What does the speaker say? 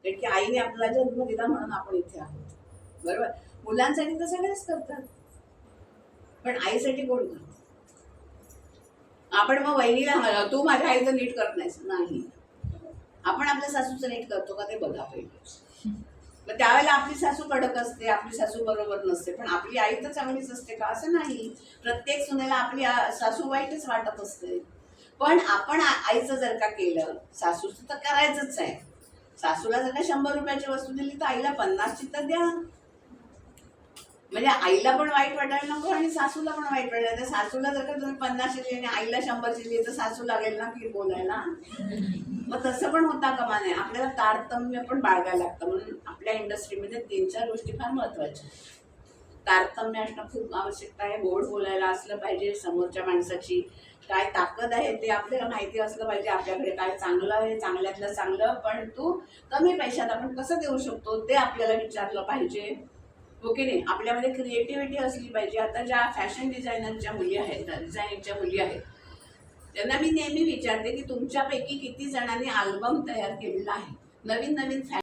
कारण की आईने आपला जन्म दिला म्हणून आपण इथे आहोत, बरोबर. मुलांसाठी तर सगळेच करतात, पण आईसाठी कोण करत? आपण मग वहिनीला तू माझ्या आईचं नीट करत नाहीस, नाही, आपण आपल्या सासूचं नीट करतो का ते बघा पहिले. मग त्यावेळेला आपली सासू कडक असते, आपली सासू बरोबर नसते, पण आपली आई तर चांगलीच असते का? असं नाही. प्रत्येक सुनेला आपली सासू वाईटच वाटत असते. पण आपण आईचं जर का केलं, सासूचं तर करायचंच आहे. सासूला जर का 100 रुपयाची वस्तू दिली तर आईला 50ची तर द्या. म्हणजे आईला पण वाईट वाटायला नको आणि सासूला पण वाईट वाटायला. सासूला जर का तुम्ही 50ची दिली आणि आईला 100ची दिली तर सासू लागेल ना की बोलायला. मग तसं पण होता कामा नये. आपल्याला तारतम्य पण बाळगायला लागतं. म्हणून आपल्या इंडस्ट्रीमध्ये 3-4 गोष्टी फार महत्वाच्या. तारतम्य असणं खूप आवश्यकता आहे. गोड बोलायला असलं पाहिजे. समोरच्या माणसाची काय ताकद आहे ते आपल्याला माहिती असलं पाहिजे. आपल्याकडे काय चांगलं आहे, चांगल्यातलं चांगलं, पण तू कमी पैशात आपण कसं देऊ शकतो ते आपल्याला विचारलं पाहिजे. हो की नाही. आपल्यामध्ये क्रिएटिव्हिटी असली पाहिजे. आता ज्या फॅशन डिझायनरच्या मुली आहेत, डिझायनिंगच्या मुली आहेत, त्यांना मी नेहमी विचारते की तुमच्यापैकी किती जणांनी अल्बम तयार केलेला आहे. नवीन नवीन